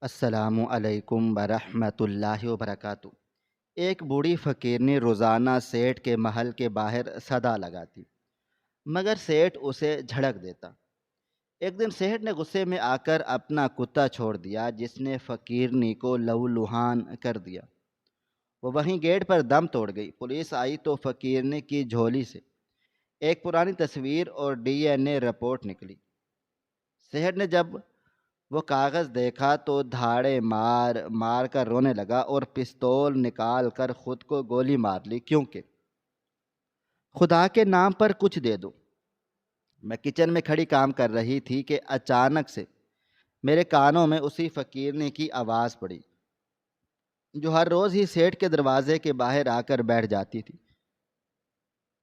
السلام علیکم ورحمۃ اللہ وبرکاتہ۔ ایک بوڑھی فقیرنی روزانہ سیٹھ کے محل کے باہر صدا لگاتی، مگر سیٹھ اسے جھڑک دیتا۔ ایک دن سیٹھ نے غصے میں آ کر اپنا کتا چھوڑ دیا، جس نے فقیرنی کو لہو لہان کر دیا۔ وہ وہیں گیٹ پر دم توڑ گئی۔ پولیس آئی تو فقیرنی کی جھولی سے ایک پرانی تصویر اور DNA رپورٹ نکلی۔ سیٹھ نے جب وہ کاغذ دیکھا تو دھاڑے مار مار کر رونے لگا اور پستول نکال کر خود کو گولی مار لی، کیونکہ خدا کے نام پر کچھ دے دو۔ میں کچن میں کھڑی کام کر رہی تھی کہ اچانک سے میرے کانوں میں اسی فقیرنی کی آواز پڑی، جو ہر روز ہی سیٹھ کے دروازے کے باہر آ کر بیٹھ جاتی تھی۔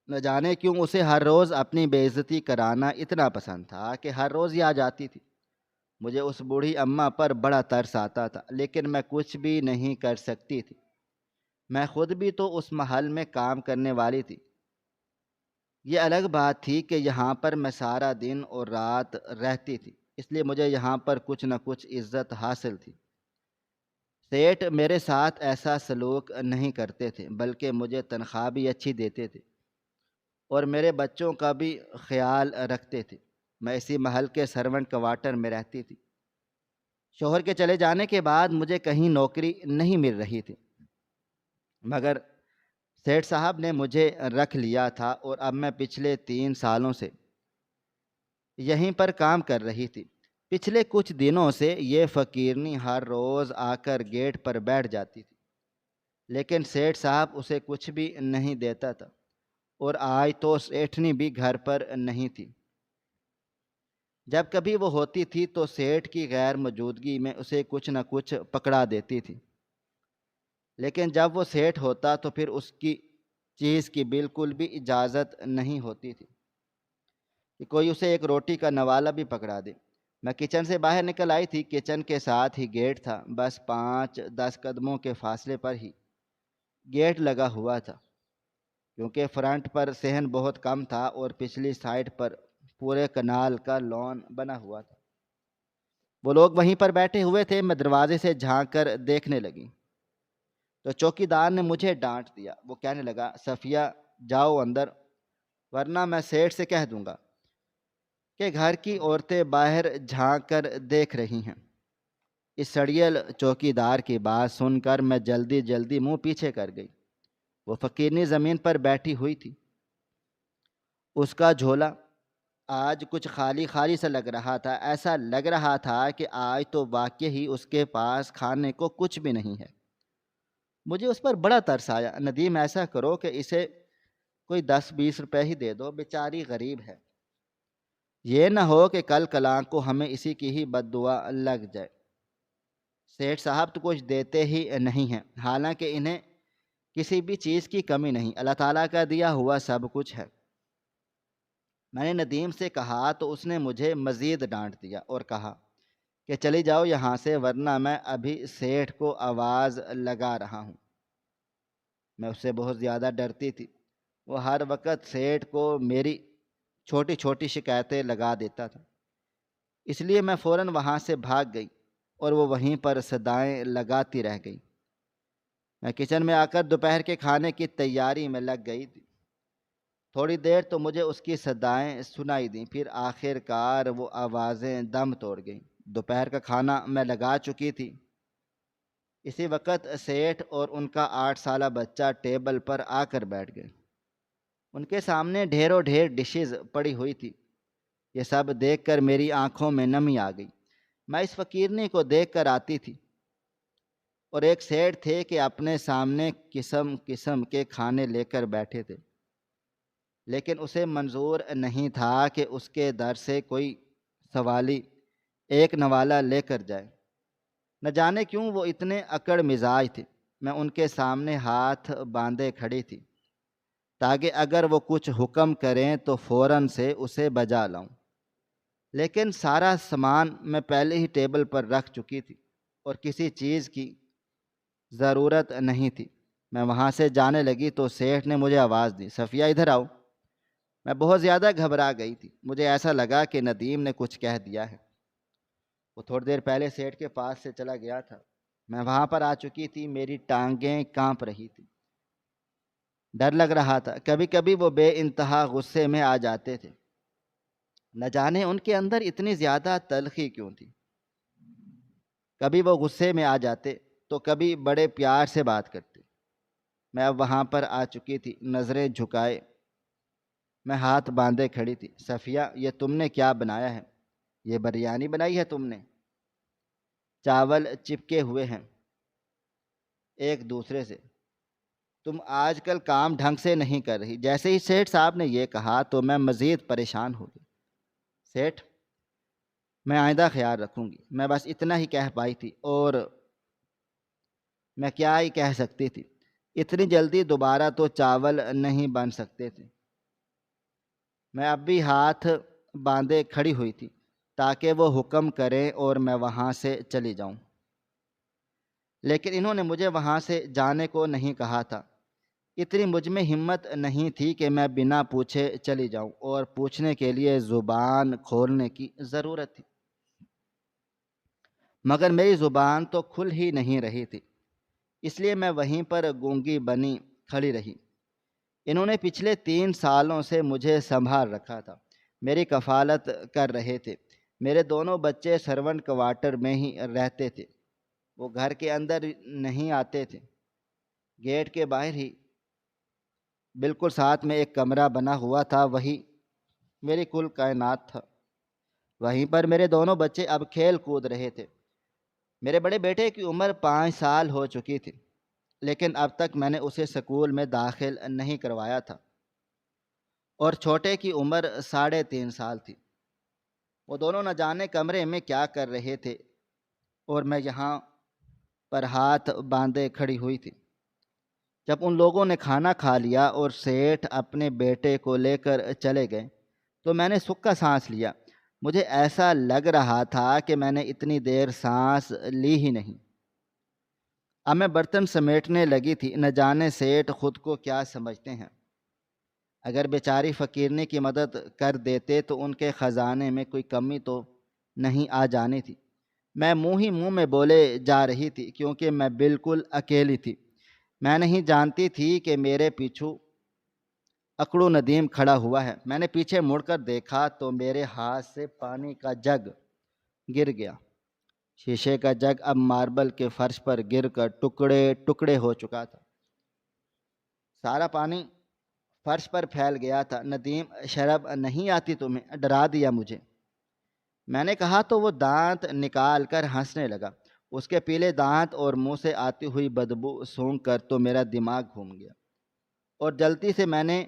نہ جانے کیوں اسے ہر روز اپنی بے عزتی کرانا اتنا پسند تھا کہ ہر روز یہ آ جاتی تھی۔ مجھے اس بوڑھی اماں پر بڑا ترس آتا تھا، لیکن میں کچھ بھی نہیں کر سکتی تھی۔ میں خود بھی تو اس محل میں کام کرنے والی تھی۔ یہ الگ بات تھی کہ یہاں پر میں سارا دن اور رات رہتی تھی، اس لیے مجھے یہاں پر کچھ نہ کچھ عزت حاصل تھی۔ سیٹھ میرے ساتھ ایسا سلوک نہیں کرتے تھے، بلکہ مجھے تنخواہ بھی اچھی دیتے تھے اور میرے بچوں کا بھی خیال رکھتے تھے۔ میں اسی محل کے سرونٹ کوارٹر میں رہتی تھی۔ شوہر کے چلے جانے کے بعد مجھے کہیں نوکری نہیں مل رہی تھی، مگر سیٹھ صاحب نے مجھے رکھ لیا تھا اور اب میں پچھلے 3 سالوں سے یہیں پر کام کر رہی تھی۔ پچھلے کچھ دنوں سے یہ فقیرنی ہر روز آ کر گیٹ پر بیٹھ جاتی تھی، لیکن سیٹھ صاحب اسے کچھ بھی نہیں دیتا تھا، اور آج تو سیٹھنی بھی گھر پر نہیں تھی۔ جب کبھی وہ ہوتی تھی تو سیٹھ کی غیر موجودگی میں اسے کچھ نہ کچھ پکڑا دیتی تھی، لیکن جب وہ سیٹھ ہوتا تو پھر اس کی چیز کی بالکل بھی اجازت نہیں ہوتی تھی کہ کوئی اسے ایک روٹی کا نوالہ بھی پکڑا دے۔ میں کچن سے باہر نکل آئی تھی۔ کچن کے ساتھ ہی گیٹ تھا، بس 5-10 قدموں کے فاصلے پر ہی گیٹ لگا ہوا تھا، کیونکہ فرنٹ پر صحن بہت کم تھا اور پچھلی سائڈ پر پورے کنال کا لون بنا ہوا تھا۔ وہ لوگ وہیں پر بیٹھے ہوئے تھے۔ میں دروازے سے جھانک کر دیکھنے لگی تو چوکی دار نے مجھے ڈانٹ دیا۔ وہ کہنے لگا، صفیہ جاؤ اندر، ورنہ میں سیٹھ سے کہہ دوں گا کہ گھر کی عورتیں باہر جھانک کر دیکھ رہی ہیں۔ اس سڑیل چوکی دار کی بات سن کر میں جلدی جلدی منہ پیچھے کر گئی۔ وہ فقیرنی زمین پر بیٹھی ہوئی تھی۔ اس کا جھولا آج کچھ خالی خالی سا لگ رہا تھا۔ ایسا لگ رہا تھا کہ آج تو واقعی ہی اس کے پاس کھانے کو کچھ بھی نہیں ہے۔ مجھے اس پر بڑا ترس آیا۔ ندیم، ایسا کرو کہ اسے کوئی 10-20 روپے ہی دے دو، بیچاری غریب ہے۔ یہ نہ ہو کہ کل کلاں کو ہمیں اسی کی ہی بد دعا لگ جائے۔ سیٹھ صاحب تو کچھ دیتے ہی نہیں ہیں، حالانکہ انہیں کسی بھی چیز کی کمی نہیں، اللہ تعالیٰ کا دیا ہوا سب کچھ ہے۔ میں نے ندیم سے کہا تو اس نے مجھے مزید ڈانٹ دیا اور کہا کہ چلی جاؤ یہاں سے، ورنہ میں ابھی سیٹھ کو آواز لگا رہا ہوں۔ میں اس سے بہت زیادہ ڈرتی تھی۔ وہ ہر وقت سیٹھ کو میری چھوٹی چھوٹی شکایتیں لگا دیتا تھا، اس لیے میں فوراً وہاں سے بھاگ گئی اور وہ وہیں پر صدائیں لگاتی رہ گئی۔ میں کچن میں آ کر دوپہر کے کھانے کی تیاری میں لگ گئی تھی۔ تھوڑی دیر تو مجھے اس کی صدائیں سنائی دیں، پھر آخر کار وہ آوازیں دم توڑ گئیں۔ دوپہر کا کھانا میں لگا چکی تھی۔ اسی وقت سیٹھ اور ان کا 8 سالہ بچہ ٹیبل پر آ کر بیٹھ گئے۔ ان کے سامنے ڈھیروں ڈھیر ڈشز پڑی ہوئی تھی۔ یہ سب دیکھ کر میری آنکھوں میں نمی آ گئی۔ میں اس فقیرنی کو دیکھ کر آتی تھی، اور ایک سیٹھ تھے کہ اپنے سامنے قسم قسم کے کھانے لے کر بیٹھے تھے، لیکن اسے منظور نہیں تھا کہ اس کے در سے کوئی سوالی ایک نوالہ لے کر جائے۔ نہ جانے کیوں وہ اتنے اکڑ مزاج تھے۔ میں ان کے سامنے ہاتھ باندھے کھڑی تھی تاکہ اگر وہ کچھ حکم کریں تو فوراً سے اسے بجا لاؤں، لیکن سارا سامان میں پہلے ہی ٹیبل پر رکھ چکی تھی اور کسی چیز کی ضرورت نہیں تھی۔ میں وہاں سے جانے لگی تو سیٹھ نے مجھے آواز دی، صفیہ ادھر آؤ۔ میں بہت زیادہ گھبرا گئی تھی۔ مجھے ایسا لگا کہ ندیم نے کچھ کہہ دیا ہے۔ وہ تھوڑی دیر پہلے سیٹ کے پاس سے چلا گیا تھا، میں وہاں پر آ چکی تھی، میری ٹانگیں کانپ رہی تھی، ڈر لگ رہا تھا۔ کبھی کبھی وہ بے انتہا غصے میں آ جاتے تھے، نہ جانے ان کے اندر اتنی زیادہ تلخی کیوں تھی۔ کبھی وہ غصے میں آ جاتے تو کبھی بڑے پیار سے بات کرتے۔ میں اب وہاں پر آ چکی تھی، نظریں جھکائے میں ہاتھ باندھے کھڑی تھی۔ صفیہ، یہ تم نے کیا بنایا ہے؟ یہ بریانی بنائی ہے تم نے؟ چاول چپکے ہوئے ہیں ایک دوسرے سے۔ تم آج کل کام ڈھنگ سے نہیں کر رہی۔ جیسے ہی سیٹھ صاحب نے یہ کہا تو میں مزید پریشان ہو گئی۔ سیٹھ، میں آئندہ خیال رکھوں گی، میں بس اتنا ہی کہہ پائی تھی، اور میں کیا ہی کہہ سکتی تھی، اتنی جلدی دوبارہ تو چاول نہیں بن سکتے تھے۔ میں اب بھی ہاتھ باندھے کھڑی ہوئی تھی تاکہ وہ حکم کریں اور میں وہاں سے چلی جاؤں، لیکن انہوں نے مجھے وہاں سے جانے کو نہیں کہا تھا۔ اتنی مجھ میں ہمت نہیں تھی کہ میں بنا پوچھے چلی جاؤں، اور پوچھنے کے لیے زبان کھولنے کی ضرورت تھی، مگر میری زبان تو کھل ہی نہیں رہی تھی، اس لیے میں وہیں پر گونگی بنی کھڑی رہی۔ انہوں نے پچھلے 3 سالوں سے مجھے سنبھال رکھا تھا، میری کفالت کر رہے تھے۔ میرے دونوں بچے سرونٹ کوارٹر میں ہی رہتے تھے، وہ گھر کے اندر نہیں آتے تھے، گیٹ کے باہر ہی بالکل ساتھ میں ایک کمرہ بنا ہوا تھا، وہی میری کل کائنات تھا۔ وہیں پر میرے دونوں بچے اب کھیل کود رہے تھے۔ میرے بڑے بیٹے کی عمر 5 سال ہو چکی تھی، لیکن اب تک میں نے اسے سکول میں داخل نہیں کروایا تھا، اور چھوٹے کی عمر 3.5 سال تھی۔ وہ دونوں نہ جانے کمرے میں کیا کر رہے تھے، اور میں یہاں پر ہاتھ باندھے کھڑی ہوئی تھی۔ جب ان لوگوں نے کھانا کھا لیا اور سیٹھ اپنے بیٹے کو لے کر چلے گئے تو میں نے سکھ کا سانس لیا۔ مجھے ایسا لگ رہا تھا کہ میں نے اتنی دیر سانس لی ہی نہیں۔ اب میں برتن سمیٹنے لگی تھی، نہ جانے سیٹھ خود کو کیا سمجھتے ہیں۔ اگر بیچاری فقیرنی کی مدد کر دیتے تو ان کے خزانے میں کوئی کمی تو نہیں آ جانی تھی۔ میں منہ ہی منہ میں بولے جا رہی تھی کیونکہ میں بالکل اکیلی تھی۔ میں نہیں جانتی تھی کہ میرے پیچھو اکڑو ندیم کھڑا ہوا ہے۔ میں نے پیچھے مڑ کر دیکھا تو میرے ہاتھ سے پانی کا جگ گر گیا۔ شیشے کا جگ اب ماربل کے فرش پر گر کر ٹکڑے ٹکڑے ہو چکا تھا، سارا پانی فرش پر پھیل گیا تھا۔ ندیم، شرم نہیں آتی تمہیں؟ ڈرا دیا مجھے، میں نے کہا تو وہ دانت نکال کر ہنسنے لگا۔ اس کے پیلے دانت اور منہ سے آتی ہوئی بدبو سونگھ کر تو میرا دماغ گھوم گیا، اور جلدی سے میں نے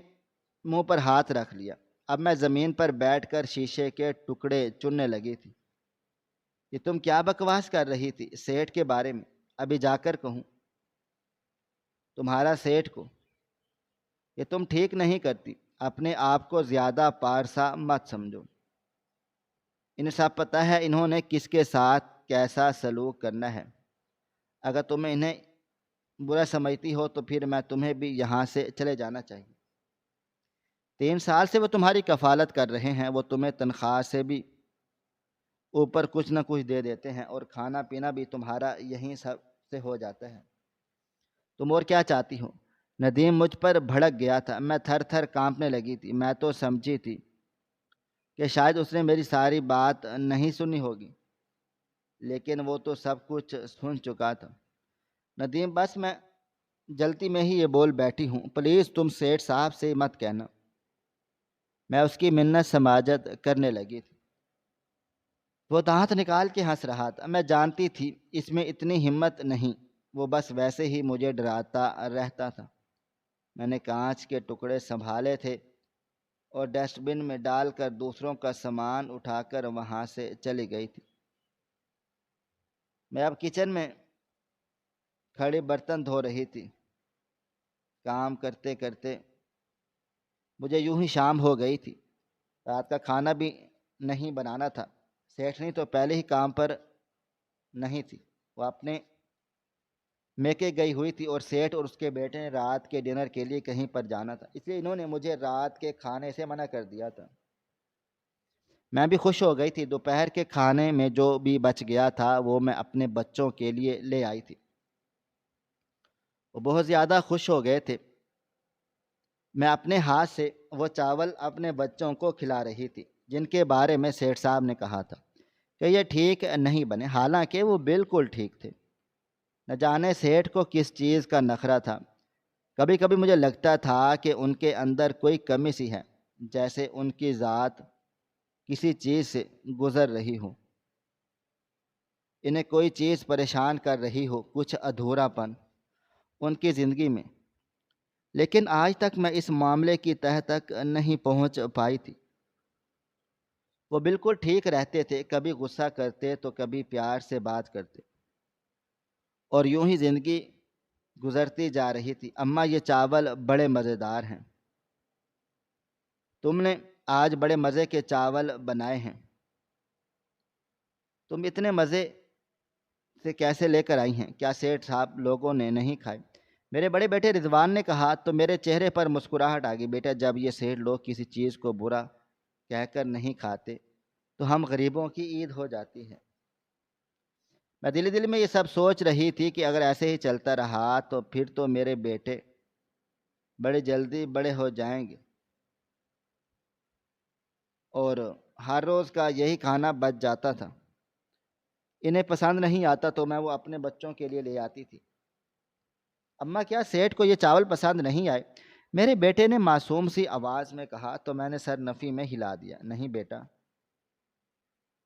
منہ پر ہاتھ رکھ لیا۔ اب میں زمین پر بیٹھ کر شیشے کے ٹکڑے چننے لگی تھی۔ یہ تم کیا بکواس کر رہی تھی سیٹھ کے بارے میں؟ ابھی جا کر کہوں تمہارا سیٹھ کو؟ یہ تم ٹھیک نہیں کرتی، اپنے آپ کو زیادہ پارسا مت سمجھو۔ انہیں سب پتہ ہے انہوں نے کس کے ساتھ کیسا سلوک کرنا ہے۔ اگر تمہیں انہیں برا سمجھتی ہو تو پھر میں تمہیں بھی یہاں سے چلے جانا چاہیے۔ 3 سال سے وہ تمہاری کفالت کر رہے ہیں، وہ تمہیں تنخواہ سے بھی اوپر کچھ نہ کچھ دے دیتے ہیں، اور کھانا پینا بھی تمہارا یہیں سب سے ہو جاتا ہے۔ تم اور کیا چاہتی ہو؟ ندیم مجھ پر بھڑک گیا تھا، میں تھر تھر کانپنے لگی تھی۔ میں تو سمجھی تھی کہ شاید اس نے میری ساری بات نہیں سنی ہوگی، لیکن وہ تو سب کچھ سن چکا تھا۔ ندیم، بس میں جلدی میں ہی یہ بول بیٹھی ہوں، پلیز تم سیٹھ صاحب سے مت کہنا۔ میں اس کی منت سماجت کرنے لگی تھی۔ وہ دانت نکال کے ہنس رہا تھا۔ میں جانتی تھی اس میں اتنی ہمت نہیں، وہ بس ویسے ہی مجھے ڈراتا رہتا تھا۔ میں نے کانچ کے ٹکڑے سنبھالے تھے اور ڈسٹ بن میں ڈال کر دوسروں کا سامان اٹھا کر وہاں سے چلی گئی تھی۔ میں اب کچن میں کھڑی برتن دھو رہی تھی۔ کام کرتے کرتے مجھے یوں ہی شام ہو گئی تھی۔ رات کا کھانا بھی نہیں بنانا تھا۔ سیٹھنی تو پہلے ہی کام پر نہیں تھی، وہ اپنے میکے گئی ہوئی تھی، اور سیٹھ اور اس کے بیٹے نے رات کے ڈنر کے لیے کہیں پر جانا تھا، اس لیے انہوں نے مجھے رات کے کھانے سے منع کر دیا تھا۔ میں بھی خوش ہو گئی تھی۔ دوپہر کے کھانے میں جو بھی بچ گیا تھا وہ میں اپنے بچوں کے لیے لے آئی تھی۔ وہ بہت زیادہ خوش ہو گئے تھے۔ میں اپنے ہاتھ سے وہ چاول اپنے بچوں کو کھلا رہی تھی جن کے بارے میں سیٹھ صاحب نے کہا تھا کہ یہ ٹھیک نہیں بنے، حالانکہ وہ بالکل ٹھیک تھے۔ نہ جانے سیٹھ کو کس چیز کا نخرہ تھا۔ کبھی کبھی مجھے لگتا تھا کہ ان کے اندر کوئی کمی سی ہے، جیسے ان کی ذات کسی چیز سے گزر رہی ہو، انہیں کوئی چیز پریشان کر رہی ہو، کچھ ادھورا پن ان کی زندگی میں۔ لیکن آج تک میں اس معاملے کی تہہ تک نہیں پہنچ پائی تھی۔ وہ بالکل ٹھیک رہتے تھے، کبھی غصہ کرتے تو کبھی پیار سے بات کرتے، اور یوں ہی زندگی گزرتی جا رہی تھی۔ اماں، یہ چاول بڑے مزیدار ہیں، تم نے آج بڑے مزے کے چاول بنائے ہیں، تم اتنے مزے سے کیسے لے کر آئی ہیں؟ کیا سیٹھ صاحب لوگوں نے نہیں کھائے؟ میرے بڑے بیٹے رضوان نے کہا تو میرے چہرے پر مسکراہٹ آ گئی۔ بیٹا، جب یہ سیٹھ لوگ کسی چیز کو برا کہہ کر نہیں کھاتے تو ہم غریبوں کی عید ہو جاتی ہے۔ میں دل میں یہ سب سوچ رہی تھی کہ اگر ایسے ہی چلتا رہا تو پھر تو میرے بیٹے بڑے جلدی بڑے ہو جائیں گے اور ہر روز کا یہی کھانا بچ جاتا تھا۔ انہیں پسند نہیں آتا تو میں وہ اپنے بچوں کے لیے لے آتی تھی۔ اماں، کیا سیٹھ کو یہ چاول پسند نہیں آئے؟ میرے بیٹے نے معصوم سی آواز میں کہا تو میں نے سر نفی میں ہلا دیا۔ نہیں بیٹا،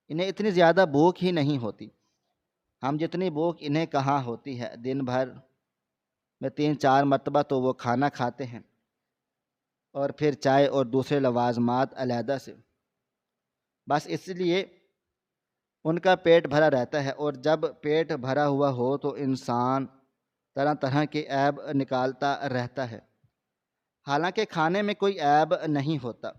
انہیں اتنی زیادہ بھوک ہی نہیں ہوتی، ہم جتنی بھوک انہیں کہاں ہوتی ہے۔ دن بھر میں 3-4 مرتبہ تو وہ کھانا کھاتے ہیں، اور پھر چائے اور دوسرے لوازمات علیحدہ سے، بس اس لیے ان کا پیٹ بھرا رہتا ہے۔ اور جب پیٹ بھرا ہوا ہو تو انسان طرح طرح کے عیب نکالتا رہتا ہے، حالانکہ کھانے میں کوئی عیب نہیں ہوتا۔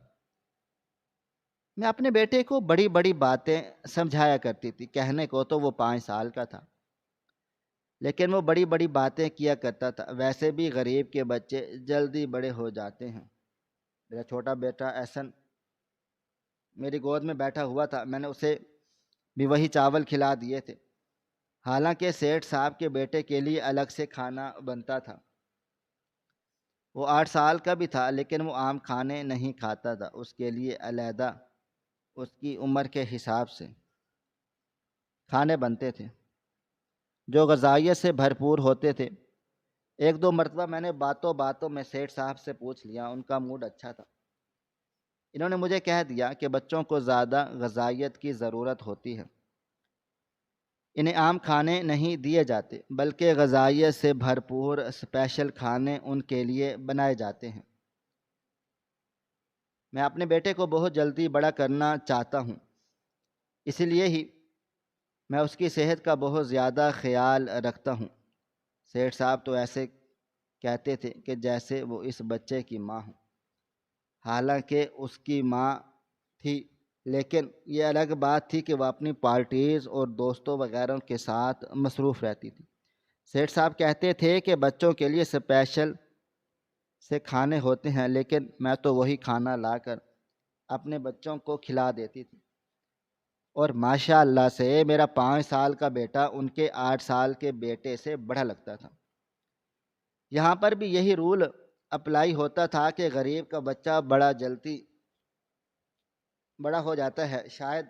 میں اپنے بیٹے کو بڑی بڑی باتیں سمجھایا کرتی تھی، کہنے کو تو وہ 5 سال کا تھا، لیکن وہ بڑی بڑی باتیں کیا کرتا تھا۔ ویسے بھی غریب کے بچے جلدی بڑے ہو جاتے ہیں۔ میرا چھوٹا بیٹا احسن میری گود میں بیٹھا ہوا تھا، میں نے اسے بھی وہی چاول کھلا دیے تھے، حالانکہ سیٹھ صاحب کے بیٹے کے لیے الگ سے کھانا بنتا تھا۔ وہ 8 سال کا بھی تھا، لیکن وہ عام کھانے نہیں کھاتا تھا، اس کے لیے علیحدہ اس کی عمر کے حساب سے کھانے بنتے تھے جو غذائیت سے بھرپور ہوتے تھے۔ 1-2 مرتبہ میں نے باتوں باتوں میں سیٹھ صاحب سے پوچھ لیا، ان کا موڈ اچھا تھا۔ انہوں نے مجھے کہہ دیا کہ بچوں کو زیادہ غذائیت کی ضرورت ہوتی ہے، انہیں عام کھانے نہیں دیے جاتے بلکہ غذائیت سے بھرپور اسپیشل کھانے ان کے لیے بنائے جاتے ہیں۔ میں اپنے بیٹے کو بہت جلدی بڑا کرنا چاہتا ہوں، اس لیے ہی میں اس کی صحت کا بہت زیادہ خیال رکھتا ہوں۔ سیٹھ صاحب تو ایسے کہتے تھے کہ جیسے وہ اس بچے کی ماں ہوں، حالانکہ اس کی ماں تھی، لیکن یہ الگ بات تھی کہ وہ اپنی پارٹیز اور دوستوں وغیرہ کے ساتھ مصروف رہتی تھی۔ سیٹھ صاحب کہتے تھے کہ بچوں کے لیے اسپیشل سے کھانے ہوتے ہیں، لیکن میں تو وہی کھانا لا کر اپنے بچوں کو کھلا دیتی تھی، اور ماشاء اللہ سے میرا 5 سال کا بیٹا ان کے 8 سال کے بیٹے سے بڑا لگتا تھا۔ یہاں پر بھی یہی رول اپلائی ہوتا تھا کہ غریب کا بچہ بڑا جلدی بڑا ہو جاتا ہے۔ شاید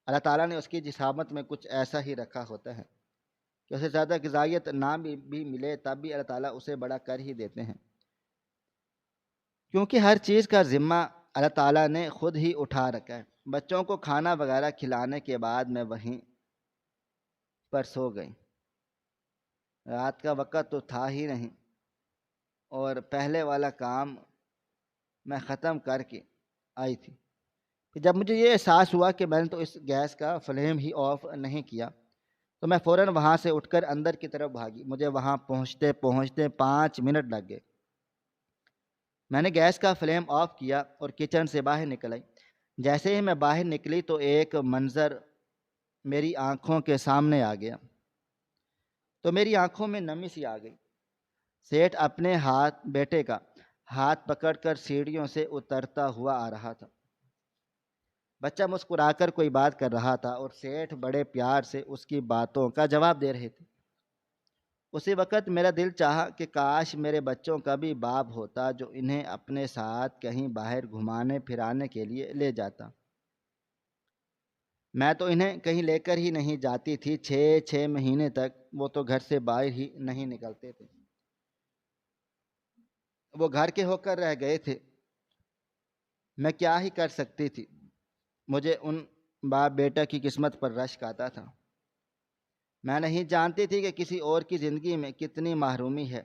اللہ تعالیٰ نے اس کی جسامت میں کچھ ایسا ہی رکھا ہوتا ہے کہ اسے زیادہ غذائیت نہ بھی ملے تب بھی اللہ تعالیٰ اسے بڑا کر ہی دیتے ہیں، کیونکہ ہر چیز کا ذمہ اللہ تعالیٰ نے خود ہی اٹھا رکھا ہے۔ بچوں کو کھانا وغیرہ کھلانے کے بعد میں وہیں پر سو گئی۔ رات کا وقت تو تھا ہی نہیں، اور پہلے والا کام میں ختم کر کے آئی تھی کہ جب مجھے یہ احساس ہوا کہ میں نے تو اس گیس کا فلیم ہی آف نہیں کیا، تو میں فوراً وہاں سے اٹھ کر اندر کی طرف بھاگی۔ مجھے وہاں پہنچتے پہنچتے 5 منٹ لگ گئے۔ میں نے گیس کا فلیم آف کیا اور کچن سے باہر نکل آئی۔ جیسے ہی میں باہر نکلی تو ایک منظر میری آنکھوں کے سامنے آ گیا، تو میری آنکھوں میں نمی سی آ گئی۔ سیٹھ اپنے بیٹے کا ہاتھ پکڑ کر سیڑھیوں سے اترتا ہوا آ رہا تھا۔ بچہ مسکرا کر کوئی بات کر رہا تھا اور سیٹھ بڑے پیار سے اس کی باتوں کا جواب دے رہے تھے۔ اسی وقت میرا دل چاہا کہ کاش میرے بچوں کا بھی باپ ہوتا جو انہیں اپنے ساتھ کہیں باہر گھمانے پھرانے کے لیے لے جاتا۔ میں تو انہیں کہیں لے کر ہی نہیں جاتی تھی، 6 مہینے تک وہ تو گھر سے باہر ہی نہیں نکلتے تھے۔ وہ گھر کے ہو کر رہ گئے تھے، میں کیا ہی کر سکتی تھی۔ مجھے ان باپ بیٹا کی قسمت پر رشک آتا تھا۔ میں نہیں جانتی تھی کہ کسی اور کی زندگی میں کتنی محرومی ہے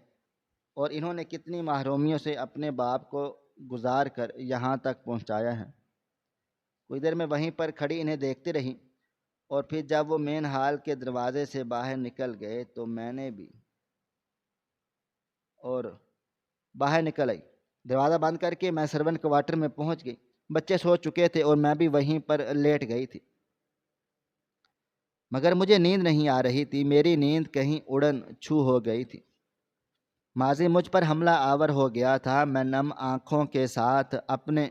اور انہوں نے کتنی محرومیوں سے اپنے باپ کو گزار کر یہاں تک پہنچایا ہے۔ کچھ دیر میں وہیں پر کھڑی انہیں دیکھتی رہی اور پھر جب وہ مین ہال کے دروازے سے باہر نکل گئے تو میں نے بھی اور باہر نکل آئی۔ دروازہ بند کر کے میں سرونٹ کوارٹر میں پہنچ گئی۔ بچے سو چکے تھے اور میں بھی وہیں پر لیٹ گئی تھی، مگر مجھے نیند نہیں آ رہی تھی۔ میری نیند کہیں اڑن چھو ہو گئی تھی۔ ماضی مجھ پر حملہ آور ہو گیا تھا۔ میں نم آنکھوں کے ساتھ اپنے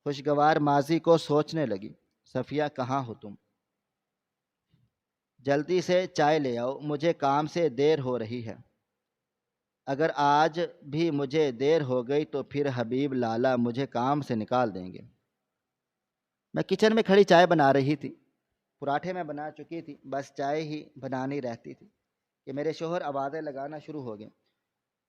خوشگوار ماضی کو سوچنے لگی۔ صفیہ کہاں ہو تم؟ جلدی سے چائے لے آؤ، مجھے کام سے دیر ہو رہی ہے۔ اگر آج بھی مجھے دیر ہو گئی تو پھر حبیب لالا مجھے کام سے نکال دیں گے۔ میں کچن میں کھڑی چائے بنا رہی تھی۔ پراٹھے میں بنا چکی تھی، بس چائے ہی بنانی رہتی تھی کہ میرے شوہر آوازیں لگانا شروع ہو گئے۔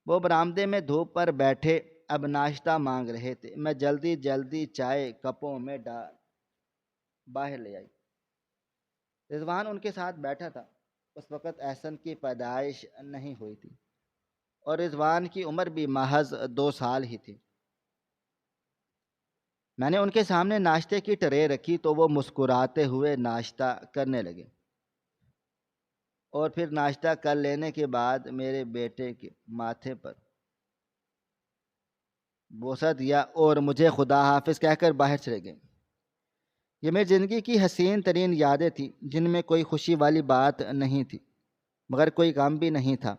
وہ برآمدے میں دھوپ پر بیٹھے اب ناشتہ مانگ رہے تھے۔ میں جلدی جلدی چائے کپوں میں ڈال باہر لے آئی۔ رضوان ان کے ساتھ بیٹھا تھا۔ اس وقت احسن کی پیدائش نہیں ہوئی تھی اور رضوان کی عمر بھی محض 2 سال ہی تھی۔ میں نے ان کے سامنے ناشتے کی ٹرے رکھی تو وہ مسکراتے ہوئے ناشتہ کرنے لگے اور پھر ناشتہ کر لینے کے بعد میرے بیٹے کے ماتھے پر بوسہ دیا اور مجھے خدا حافظ کہہ کر باہر چلے گئے۔ یہ میری زندگی کی حسین ترین یادیں تھیں جن میں کوئی خوشی والی بات نہیں تھی مگر کوئی غم بھی نہیں تھا۔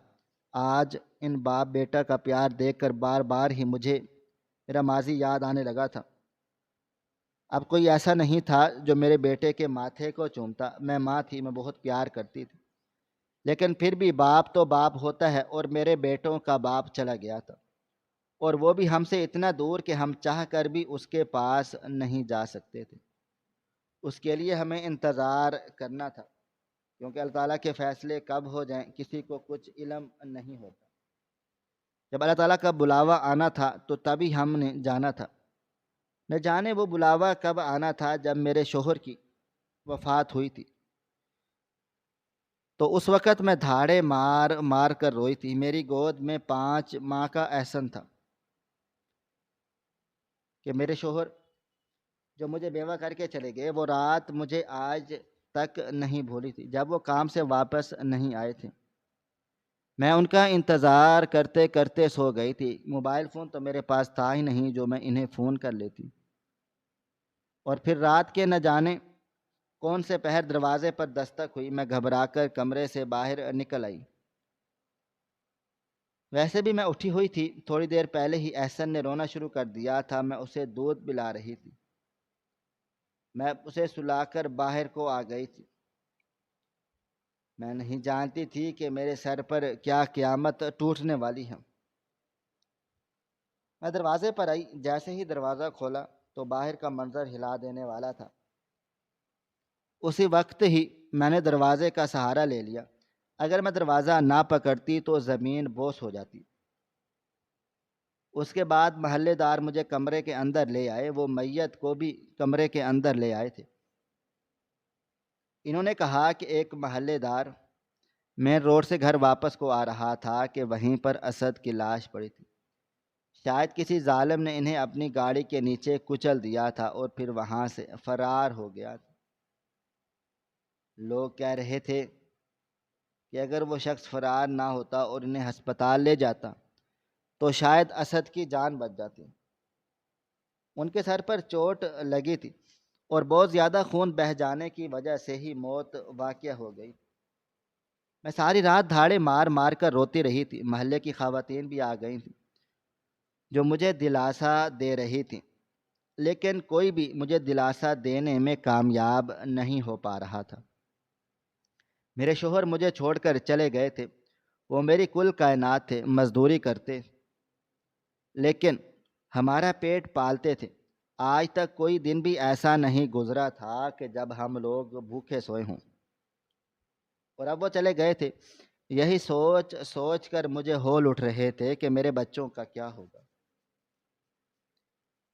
آج ان باپ بیٹا کا پیار دیکھ کر بار بار ہی مجھے میرا ماضی یاد آنے لگا تھا۔ اب کوئی ایسا نہیں تھا جو میرے بیٹے کے ماتھے کو چومتا۔ میں ماں تھی، میں بہت پیار کرتی تھی، لیکن پھر بھی باپ تو باپ ہوتا ہے اور میرے بیٹوں کا باپ چلا گیا تھا اور وہ بھی ہم سے اتنا دور کہ ہم چاہ کر بھی اس کے پاس نہیں جا سکتے تھے۔ اس کے لیے ہمیں انتظار کرنا تھا کیونکہ اللہ تعالیٰ کے فیصلے کب ہو جائیں کسی کو کچھ علم نہیں ہوتا۔ جب اللہ تعالیٰ کا بلاوا آنا تھا تو تبھی ہم نے جانا تھا۔ نہ جانے وہ بلاوا کب آنا تھا۔ جب میرے شوہر کی وفات ہوئی تھی تو اس وقت میں دھاڑے مار مار کر روئی تھی۔ میری گود میں 5 ماہ کا احسن تھا کہ میرے شوہر جو مجھے بیوہ کر کے چلے گئے وہ رات مجھے آج تک نہیں بھولی تھی جب وہ کام سے واپس نہیں آئے تھے۔ میں ان کا انتظار کرتے کرتے سو گئی تھی۔ موبائل فون تو میرے پاس تھا ہی نہیں جو میں انہیں فون کر لیتی، اور پھر رات کے نہ جانے کون سے پہر دروازے پر دستک ہوئی۔ میں گھبرا کر کمرے سے باہر نکل آئی۔ ویسے بھی میں اٹھی ہوئی تھی، تھوڑی دیر پہلے ہی احسن نے رونا شروع کر دیا تھا۔ میں اسے دودھ پلا رہی تھی۔ میں اسے سلا کر باہر کو آ گئی تھی۔ میں نہیں جانتی تھی کہ میرے سر پر کیا قیامت ٹوٹنے والی ہے۔ میں دروازے پر آئی، جیسے ہی دروازہ کھولا تو باہر کا منظر ہلا دینے والا تھا۔ اسی وقت ہی میں نے دروازے کا سہارا لے لیا۔ اگر میں دروازہ نہ پکڑتی تو زمین بوس ہو جاتی۔ اس کے بعد محلے دار مجھے کمرے کے اندر لے آئے۔ وہ میت کو بھی کمرے کے اندر لے آئے تھے۔ انہوں نے کہا کہ ایک محلے دار مین روڈ سے گھر واپس کو آ رہا تھا کہ وہیں پر اسد کی لاش پڑی تھی۔ شاید کسی ظالم نے انہیں اپنی گاڑی کے نیچے کچل دیا تھا اور پھر وہاں سے فرار ہو گیا تھا۔ لوگ کہہ رہے تھے کہ اگر وہ شخص فرار نہ ہوتا اور انہیں ہسپتال لے جاتا تو شاید اسد کی جان بچ جاتی۔ ان کے سر پر چوٹ لگی تھی اور بہت زیادہ خون بہہ جانے کی وجہ سے ہی موت واقع ہو گئی۔ میں ساری رات دھاڑے مار مار کر روتی رہی تھی۔ محلے کی خواتین بھی آ گئی تھیں جو مجھے دلاسا دے رہی تھیں، لیکن کوئی بھی مجھے دلاسا دینے میں کامیاب نہیں ہو پا رہا تھا۔ میرے شوہر مجھے چھوڑ کر چلے گئے تھے، وہ میری کل کائنات تھے، مزدوری کرتے لیکن ہمارا پیٹ پالتے تھے۔ آج تک کوئی دن بھی ایسا نہیں گزرا تھا کہ جب ہم لوگ بھوکے سوئے ہوں، اور اب وہ چلے گئے تھے۔ یہی سوچ سوچ کر مجھے ہول اٹھ رہے تھے کہ میرے بچوں کا کیا ہوگا۔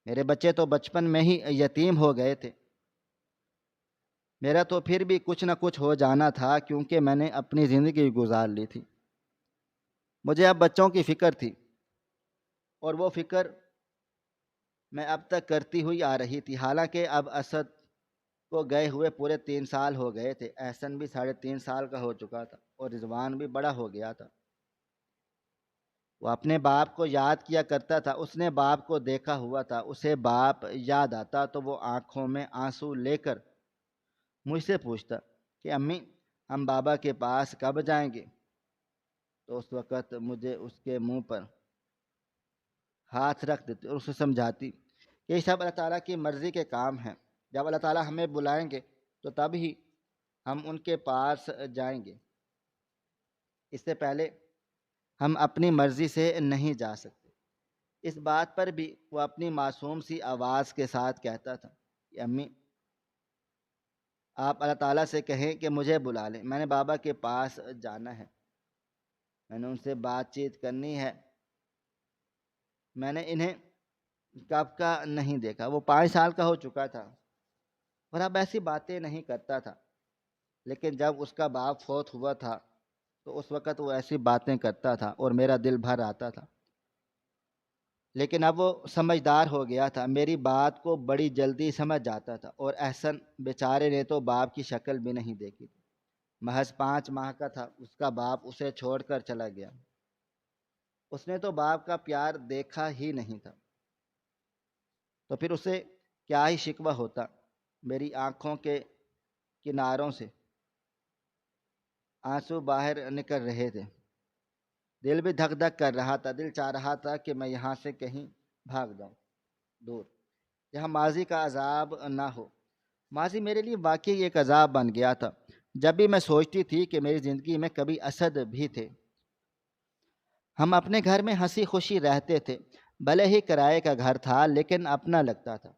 میرے بچے تو بچپن میں ہی یتیم ہو گئے تھے، میرا تو پھر بھی کچھ نہ کچھ ہو جانا تھا، کیونکہ میں نے اپنی زندگی گزار لی تھی۔ مجھے اب بچوں کی فکر تھی، اور وہ فکر میں اب تک کرتی ہوئی آ رہی تھی۔ حالانکہ اب اسد کو گئے ہوئے پورے 3 سال ہو گئے تھے، احسن بھی 3.5 سال کا ہو چکا تھا، اور رضوان بھی بڑا ہو گیا تھا۔ وہ اپنے باپ کو یاد کیا کرتا تھا، اس نے باپ کو دیکھا ہوا تھا، اسے باپ یاد آتا تو وہ آنکھوں میں آنسو لے کر مجھ سے پوچھتا کہ امی، ہم بابا کے پاس کب جائیں گے؟ تو اس وقت مجھے اس کے منہ پر ہاتھ رکھ دیتی اور اسے سمجھاتی کہ یہ سب اللہ تعالیٰ کی مرضی کے کام ہیں، جب اللہ تعالیٰ ہمیں بلائیں گے تو تب ہی ہم ان کے پاس جائیں گے، اس سے پہلے ہم اپنی مرضی سے نہیں جا سکتے۔ اس بات پر بھی وہ اپنی معصوم سی آواز کے ساتھ کہتا تھا کہ امی، آپ اللہ تعالیٰ سے کہیں کہ مجھے بلا لیں، میں نے بابا کے پاس جانا ہے، میں نے ان سے بات چیت کرنی ہے، میں نے انہیں کب کا نہیں دیکھا۔ وہ 5 سال کا ہو چکا تھا اور اب ایسی باتیں نہیں کرتا تھا، لیکن جب اس کا باپ فوت ہوا تھا تو اس وقت وہ ایسی باتیں کرتا تھا اور میرا دل بھر آتا تھا۔ لیکن اب وہ سمجھدار ہو گیا تھا، میری بات کو بڑی جلدی سمجھ جاتا تھا، اور احسن بیچارے نے تو باپ کی شکل بھی نہیں دیکھی تھی۔ محض 5 ماہ کا تھا، اس کا باپ اسے چھوڑ کر چلا گیا۔ اس نے تو باپ کا پیار دیکھا ہی نہیں تھا، تو پھر اسے کیا ہی شکوہ ہوتا۔ میری آنکھوں کے کناروں سے آنسو باہر نکل رہے تھے، دل بھی دھک دھک کر رہا تھا، دل چاہ رہا تھا کہ میں یہاں سے کہیں بھاگ جاؤں دور، جہاں ماضی کا عذاب نہ ہو۔ ماضی میرے لیے واقعی ایک عذاب بن گیا تھا۔ جب بھی میں سوچتی تھی کہ میری زندگی میں کبھی اسد بھی تھے، ہم اپنے گھر میں ہنسی خوشی رہتے تھے، بھلے ہی کرائے کا گھر تھا لیکن اپنا لگتا تھا۔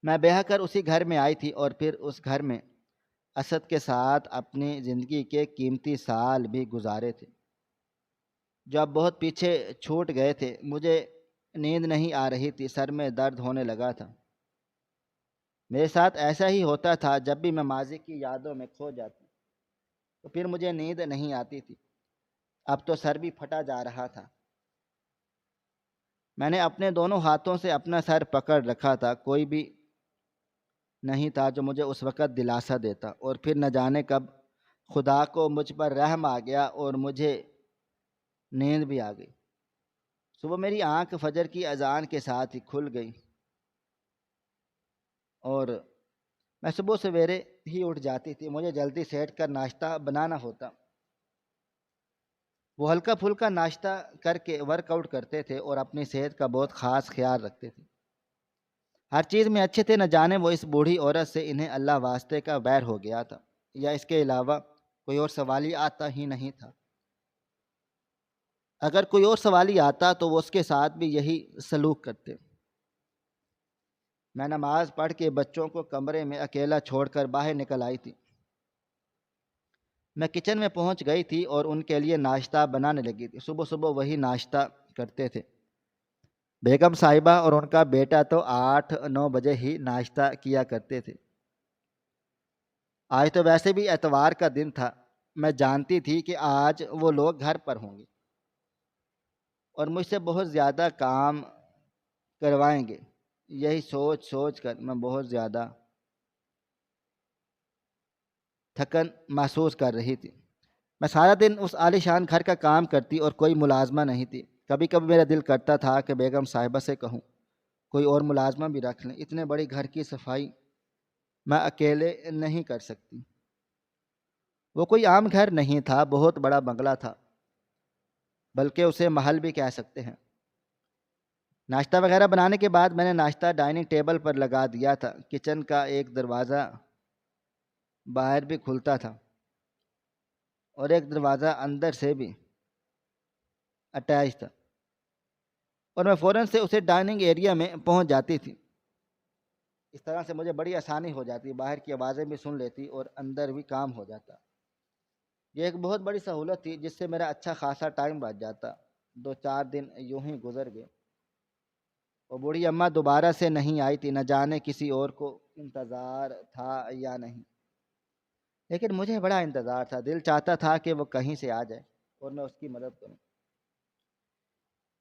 میں بیاہ کر اسی گھر میں آئی تھی، اور پھر اس گھر میں اسد کے ساتھ اپنی زندگی کے قیمتی سال بھی گزارے تھے، جو اب بہت پیچھے چھوٹ گئے تھے۔ مجھے نیند نہیں آ رہی تھی، سر میں درد ہونے لگا تھا۔ میرے ساتھ ایسا ہی ہوتا تھا، جب بھی میں ماضی کی یادوں میں کھو جاتی تو پھر مجھے نیند نہیں آتی تھی۔ اب تو سر بھی پھٹا جا رہا تھا۔ میں نے اپنے دونوں ہاتھوں سے اپنا سر پکڑ رکھا تھا، کوئی بھی نہیں تھا جو مجھے اس وقت دلاسا دیتا، اور پھر نہ جانے کب خدا کو مجھ پر رحم آ گیا اور مجھے نیند بھی آ گئی۔ صبح میری آنکھ فجر کی اذان کے ساتھ ہی کھل گئی، اور میں صبح سویرے ہی اٹھ جاتی تھی، مجھے جلدی سے ہٹ کر ناشتہ بنانا ہوتا۔ وہ ہلکا پھلکا ناشتہ کر کے ورک آؤٹ کرتے تھے اور اپنی صحت کا بہت خاص خیال رکھتے تھے۔ ہر چیز میں اچھے تھے، نہ جانے وہ اس بوڑھی عورت سے انہیں اللہ واسطے کا ویر ہو گیا تھا، یا اس کے علاوہ کوئی اور سوال ہی آتا ہی نہیں تھا۔ اگر کوئی اور سوالی آتا تو وہ اس کے ساتھ بھی یہی سلوک کرتے۔ میں نماز پڑھ کے بچوں کو کمرے میں اکیلا چھوڑ کر باہر نکل آئی تھی۔ میں کچن میں پہنچ گئی تھی اور ان کے لیے ناشتہ بنانے لگی تھی۔ صبح صبح وہی ناشتہ کرتے تھے۔ بیگم صاحبہ اور ان کا بیٹا تو 8-9 بجے ہی ناشتہ کیا کرتے تھے۔ آج تو ویسے بھی اتوار کا دن تھا، میں جانتی تھی کہ آج وہ لوگ گھر پر ہوں گے اور مجھ سے بہت زیادہ کام کروائیں گے۔ یہی سوچ سوچ کر میں بہت زیادہ تھکن محسوس کر رہی تھی۔ میں سارا دن اس عالی شان گھر کا کام کرتی اور کوئی ملازمہ نہیں تھی۔ کبھی کبھی میرا دل کرتا تھا کہ بیگم صاحبہ سے کہوں کوئی اور ملازمہ بھی رکھ لیں، اتنے بڑی گھر کی صفائی میں اکیلے نہیں کر سکتی۔ وہ کوئی عام گھر نہیں تھا، بہت بڑا بنگلہ تھا، بلکہ اسے محل بھی کہہ سکتے ہیں۔ ناشتہ وغیرہ بنانے کے بعد میں نے ناشتہ ڈائننگ ٹیبل پر لگا دیا تھا۔ کچن کا ایک دروازہ باہر بھی کھلتا تھا اور ایک دروازہ اندر سے بھی اٹیچ تھا، اور میں فوراً سے اسے ڈائننگ ایریا میں پہنچ جاتی تھی۔ اس طرح سے مجھے بڑی آسانی ہو جاتی، باہر کی آوازیں بھی سن لیتی اور اندر بھی کام ہو جاتا۔ یہ ایک بہت بڑی سہولت تھی جس سے میرا اچھا خاصا ٹائم بچ جاتا۔ 2-4 دن یوں ہی گزر گئے، اور بوڑھی اماں دوبارہ سے نہیں آئی تھی، نہ جانے کسی اور کو انتظار تھا یا نہیں، لیکن مجھے بڑا انتظار تھا۔ دل چاہتا تھا کہ وہ کہیں سے آ جائے اور میں اس کی مدد کروں۔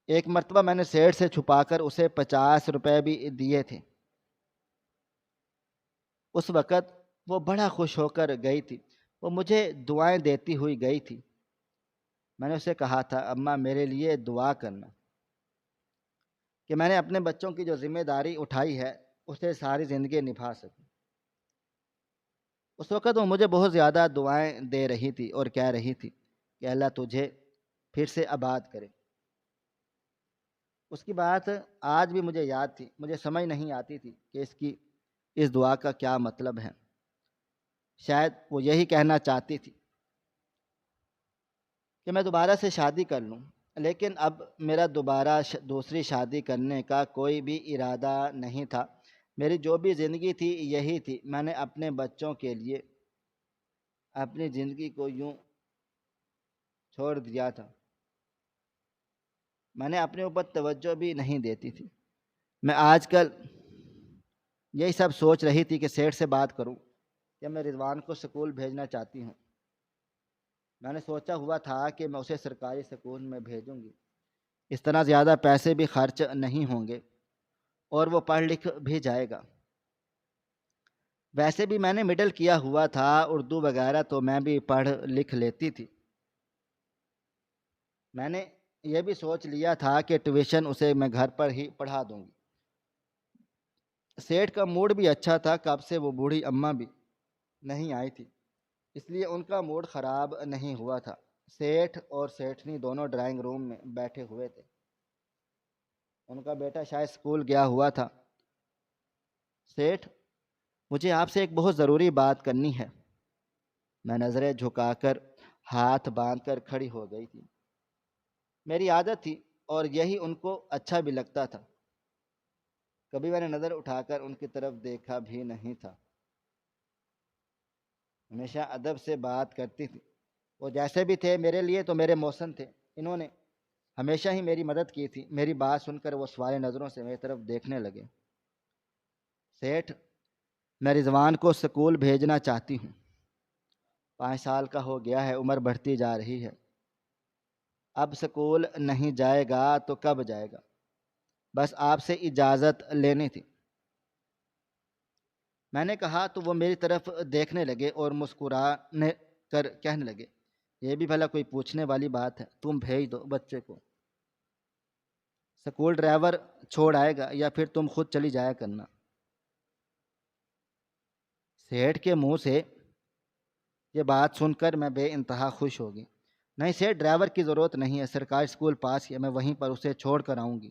ایک مرتبہ میں نے سیٹ سے چھپا کر اسے 50 روپے بھی دیے تھے۔ اس وقت وہ بڑا خوش ہو کر گئی تھی، وہ مجھے دعائیں دیتی ہوئی گئی تھی۔ میں نے اسے کہا تھا، اماں میرے لیے دعا کرنا کہ میں نے اپنے بچوں کی جو ذمہ داری اٹھائی ہے اسے ساری زندگی نبھا سکوں۔ اس وقت وہ مجھے بہت زیادہ دعائیں دے رہی تھی اور کہہ رہی تھی کہ اللہ تجھے پھر سے آباد کرے۔ اس کی بات آج بھی مجھے یاد تھی۔ مجھے سمجھ نہیں آتی تھی کہ اس دعا کا کیا مطلب ہے۔ شاید وہ یہی کہنا چاہتی تھی کہ میں دوبارہ سے شادی کر لوں، لیکن اب میرا دوبارہ دوسری شادی کرنے کا کوئی بھی ارادہ نہیں تھا۔ میری جو بھی زندگی تھی یہی تھی۔ میں نے اپنے بچوں کے لیے اپنی زندگی کو یوں چھوڑ دیا تھا۔ میں نے اپنے اوپر توجہ بھی نہیں دیتی تھی۔ میں آج کل یہی سب سوچ رہی تھی کہ سیٹھ سے بات کروں کہ میں رضوان کو سکول بھیجنا چاہتی ہوں۔ میں نے سوچا ہوا تھا کہ میں اسے سرکاری سکول میں بھیجوں گی، اس طرح زیادہ پیسے بھی خرچ نہیں ہوں گے اور وہ پڑھ لکھ بھی جائے گا۔ ویسے بھی میں نے مڈل کیا ہوا تھا، اردو وغیرہ تو میں بھی پڑھ لکھ لیتی تھی۔ میں نے یہ بھی سوچ لیا تھا کہ ٹیوشن اسے میں گھر پر ہی پڑھا دوں گی۔ سیٹھ کا موڈ بھی اچھا تھا، کب سے وہ بوڑھی اماں بھی نہیں آئی تھی، اس لیے ان کا موڈ خراب نہیں ہوا تھا۔ سیٹھ اور سیٹھنی دونوں ڈرائنگ روم میں بیٹھے ہوئے تھے۔ ان کا بیٹا شاید اسکول گیا ہوا تھا۔ سیٹھ، مجھے آپ سے ایک بہت ضروری بات کرنی ہے۔ میں نظریں جھکا کر ہاتھ باندھ کر کھڑی ہو گئی تھی۔ میری عادت تھی اور یہی ان کو اچھا بھی لگتا تھا۔ کبھی میں نے نظر اٹھا کر ان کی طرف دیکھا بھی نہیں تھا۔ ہمیشہ ادب سے بات کرتی تھی۔ وہ جیسے بھی تھے میرے لیے تو میرے محسن تھے۔ انہوں نے ہمیشہ ہی میری مدد کی تھی۔ میری بات سن کر وہ سوال نظروں سے میری طرف دیکھنے لگے۔ سیٹھ، میں رضوان کو سکول بھیجنا چاہتی ہوں۔ 5 سال کا ہو گیا ہے، عمر بڑھتی جا رہی ہے۔ اب سکول نہیں جائے گا تو کب جائے گا؟ بس آپ سے اجازت لینی تھی۔ میں نے کہا تو وہ میری طرف دیکھنے لگے اور مسکرانے کر کہنے لگے، یہ بھی بھلا کوئی پوچھنے والی بات ہے؟ تم بھیج دو بچے کو، سکول ڈرائیور چھوڑ آئے گا یا پھر تم خود چلی جایا کرنا۔ سیٹھ کے منہ سے یہ بات سن کر میں بے انتہا خوش ہو گئی۔ نہیں سیٹھ، ڈرائیور کی ضرورت نہیں ہے، سرکاری اسکول پاس ہے، میں وہیں پر اسے چھوڑ کر آؤں گی،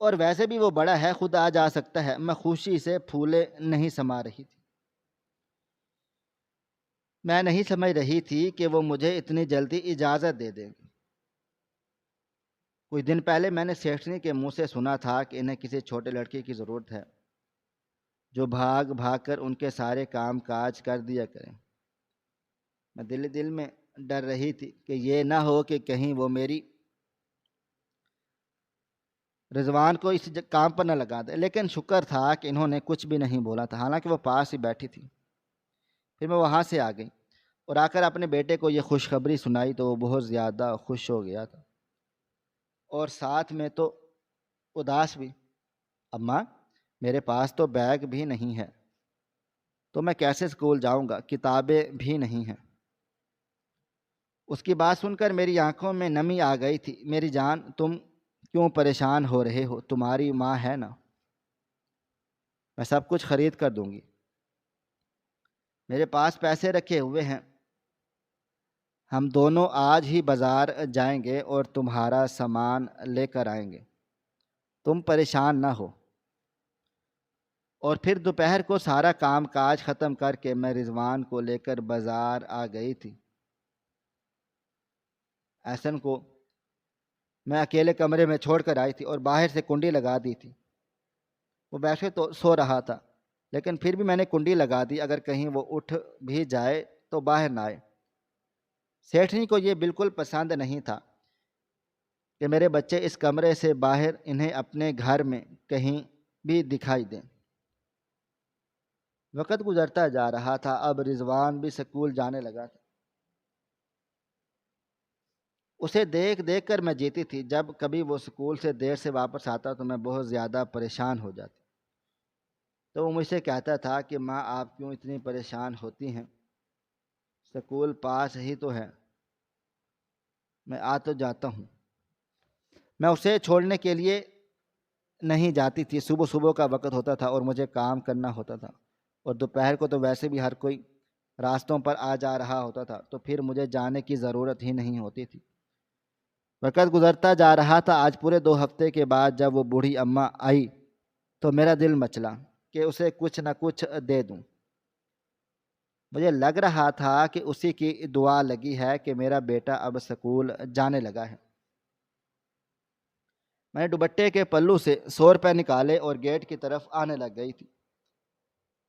اور ویسے بھی وہ بڑا ہے، خود آ جا سکتا ہے۔ میں خوشی سے پھولے نہیں سما رہی تھی۔ میں نہیں سمجھ رہی تھی کہ وہ مجھے اتنی جلدی اجازت دے دیں گے۔ کچھ دن پہلے میں نے سیٹھنی کے منہ سے سنا تھا کہ انہیں کسی چھوٹے لڑکے کی ضرورت ہے جو بھاگ بھاگ کر ان کے سارے کام کاج کر دیا کرے۔ میں دل میں ڈر رہی تھی کہ یہ نہ ہو کہ کہیں وہ میری رضوان کو اس کام پر نہ لگا دے، لیکن شکر تھا کہ انہوں نے کچھ بھی نہیں بولا تھا، حالانکہ وہ پاس ہی بیٹھی تھی۔ پھر میں وہاں سے آ گئی اور آ کر اپنے بیٹے کو یہ خوشخبری سنائی تو وہ بہت زیادہ خوش ہو گیا تھا، اور ساتھ میں تو اداس بھی۔ اماں، میرے پاس تو بیگ بھی نہیں ہے، تو میں کیسے اسکول جاؤں گا؟ کتابیں بھی نہیں ہیں۔ اس کی بات سن کر میری آنکھوں میں نمی آ گئی تھی۔ میری جان، تم کیوں پریشان ہو رہے ہو؟ تمہاری ماں ہے نا، میں سب کچھ خرید کر دوں گی۔ میرے پاس پیسے رکھے ہوئے ہیں، ہم دونوں آج ہی بازار جائیں گے اور تمہارا سامان لے کر آئیں گے۔ تم پریشان نہ ہو۔ اور پھر دوپہر کو سارا کام کاج ختم کر کے میں رضوان کو لے کر بازار آ گئی تھی۔ احسن کو میں اکیلے کمرے میں چھوڑ کر آئی تھی اور باہر سے کنڈی لگا دی تھی۔ وہ بیٹھے تو سو رہا تھا، لیکن پھر بھی میں نے کنڈی لگا دی، اگر کہیں وہ اٹھ بھی جائے تو باہر نہ آئے۔ سیٹھنی کو یہ بالکل پسند نہیں تھا کہ میرے بچے اس کمرے سے باہر انہیں اپنے گھر میں کہیں بھی دکھائی دیں۔ وقت گزرتا جا رہا تھا، اب رضوان بھی اسکول جانے لگا تھا۔ اسے دیکھ دیکھ کر میں جیتی تھی۔ جب کبھی وہ اسکول سے دیر سے واپس آتا تو میں بہت زیادہ پریشان ہو جاتی، تو وہ مجھ سے کہتا تھا کہ ماں آپ کیوں اتنی پریشان ہوتی ہیں، اسکول پاس ہی تو ہے، میں آ تو جاتا ہوں۔ میں اسے چھوڑنے کے لیے نہیں جاتی تھی، صبح صبح کا وقت ہوتا تھا اور مجھے کام کرنا ہوتا تھا، اور دوپہر کو تو ویسے بھی ہر کوئی راستوں پر آ جا رہا ہوتا تھا، تو پھر مجھے جانے کی ضرورت ہی نہیں ہوتی تھی۔ وقت گزرتا جا رہا تھا۔ آج پورے 2 ہفتے کے بعد جب وہ بوڑھی اماں آئی تو میرا دل مچلا کہ اسے کچھ نہ کچھ دے دوں۔ مجھے لگ رہا تھا کہ اسی کی دعا لگی ہے کہ میرا بیٹا اب اسکول جانے لگا ہے۔ میں نے دوپٹے کے پلو سے 100 روپے نکالے اور گیٹ کی طرف آنے لگ گئی تھی،